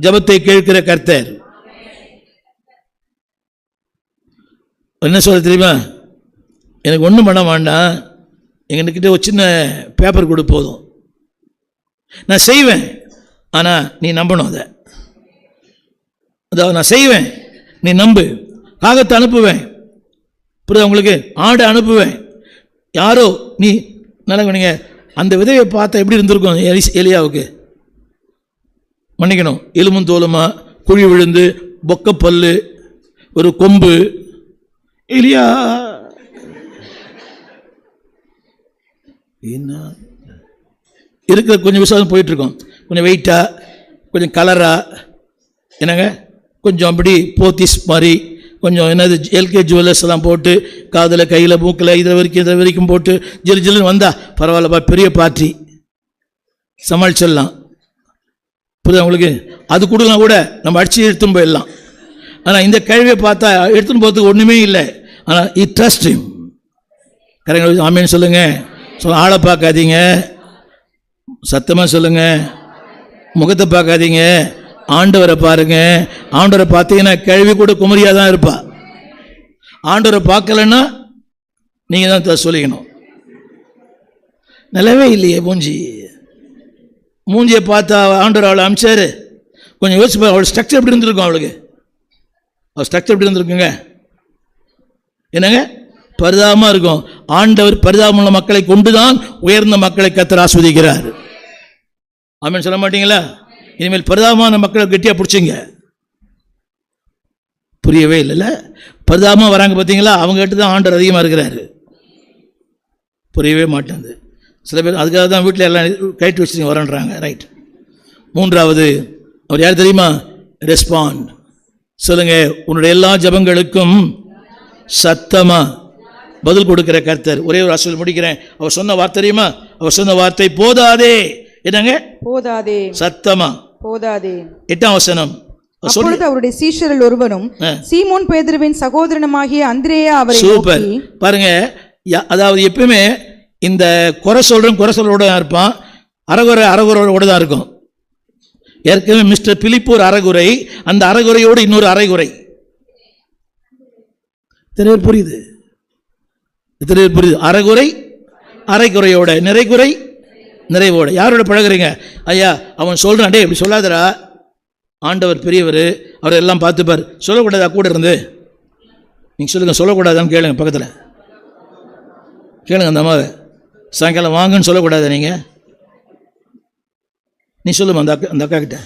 ஜெபத்தை கேட்கிற கர்த்தர். என்ன சொல்ல தெரியுமா? எனக்கு ஒன்றும் பண்ண வேண்டாம், எங்ககிட்ட ஒரு சின்ன பேப்பர் கொடு போதும், நான் செய்வேன். ஆனால் நீ நம்பணும். அதாவது நான் செய்வேன், நீ நம்பு. காகத்தை அனுப்புவேன், புரியுதா உங்களுக்கு? ஆடை அனுப்புவேன். யாரோ நீ நல்லா நீங்கள் அந்த விதையை பார்த்தா எப்படி இருந்திருக்கும் எலியாவுக்கு? மன்னிக்கணும், எலும்பும் தோலுமா, குழி விழுந்து, பொக்க பல்லு, ஒரு கொம்பு. எலியா என்ன இருக்கிற கொஞ்சம் விசுவாசம் போயிட்டுருக்கோம், கொஞ்சம் வெயிட்டா, கொஞ்சம் கலரா, என்னங்க கொஞ்சம் அப்படி போத்திஸ் மாதிரி, கொஞ்சம் என்னது எல்கே ஜுவல்லர்ஸ் எல்லாம் போட்டு காதில் கையில் மூக்கில் இதை வரைக்கும் போட்டு ஜில்லு ஜில்லுன்னு வந்தா பரவாயில்லப்பா, பெரிய பார்ட்டி சமாளிச்சிடலாம். புரியுதா உங்களுக்கு? அது கொடுக்கலாம் கூட நம்ம அடிச்சு எடுத்துன்னு போயிடலாம். ஆனால் இந்த கேள்வியை பார்த்தா எடுத்துன்னு போகிறதுக்கு ஒன்றுமே இல்லை. ஆனால் இட் ட்ரஸ்ட் ஹிம். கரெக்ட்? ஆமேன்னு சொல்லுங்க. ஆளை பார்க்காதீங்க, சத்தமாக சொல்லுங்க. முகத்தை பார்க்காதீங்க, ஆண்டவரை பாருங்க. ஆண்டவரை பார்த்தீங்கன்னா கேள்வி கூட குமரியாக தான் இருப்பா. ஆண்டவரை பார்க்கலன்னா நீங்கள் தான் சொல்லிக்கணும். நல்லாவே இல்லையே மூஞ்சியை பார்த்தா ஆண்டவர் அவளை அமிச்சாரு. கொஞ்சம் யோசிச்சு, அவள் ஸ்ட்ரக்சர் எப்படி இருந்திருக்கும்? அவள் ஸ்ட்ரக்சர் எப்படி இருந்திருக்குங்க? என்னங்க? பரிதாபமாக இருக்கும். ஆண்டவர் பரிதாபமுள்ள மக்களை கொண்டுதான் உயர்ந்த மக்களை கர்த்தர் ஆஸ்வதிக்கிறார். ஆமென் சொல்ல மாட்டீங்களா? இனிமேல் பரிதாபமான மக்களை கெட்டியாக பிடிச்சிங்க. புரியவே இல்லைல்ல? பரிதாபமாக வராங்க பார்த்தீங்களா, அவங்க கிட்ட தான் ஆண்டவர் அதிகமாக இருக்கிறாரு. புரியவே மாட்டேங்குது. சில பேர் அதுக்காக தான் வீட்டில் எல்லாம் கைட்டு வச்சுட்டு வரன்றாங்க. ரைட். மூன்றாவது அவர் யார் தெரியுமா? ரெஸ்பாண்ட். சொல்லுங்க, உன்னுடைய எல்லா ஜபங்களுக்கும் சத்தமா பதில் கொடுக்கிற கர்த்தர். ஒரே ஒரு ஆசிரியர் முடிக்கிறேன். அவர் சொன்ன வார்த்தை தெரியுமா? அவர் சொன்ன வார்த்தை போதாதே. என்னங்க? போதாதே. சத்தமா போதாதே. 8ஆம் வசனம். அப்பொழுது அவருடைய சீஷரில் ஒருவனும் சீமோன் பேதுருவின் சகோதரனுமாகிய அந்திரேயா அவரை சூப்பர் பாருங்க. அதாவது எப்பவுமே இந்த குறை சொல்றோட இருப்பான், அறகுறையோட தான் இருக்கும். ஏற்கனவே மிஸ்டர் பிலிப்பூர் அறகுறை, அந்த அறகுறையோடு இன்னொரு அரைகுறை. புரியுது? புரியுது? அறகுறை அரைகுறையோட, நிறைகுறை நிறைவோட. யாரோட பழகுறீங்க? ஐயா அவன் சொல்றான், டே இப்படி சொல்லாதரா, ஆண்டவர் பெரியவர், அவர் எல்லாம் பார்த்துப்பார். சொல்லக்கூடாதா? கூட இருந்து நீங்கள் சொல்லுங்க, சொல்லக்கூடாதான்னு கேளுங்க. பக்கத்தில் கேளுங்க அந்த அம்மாவை. சாயங்காலம் வாங்கன்னு சொல்லக்கூடாது. நீங்கள் நீ சொல்லுமா அந்த அக்கா கிட்ட.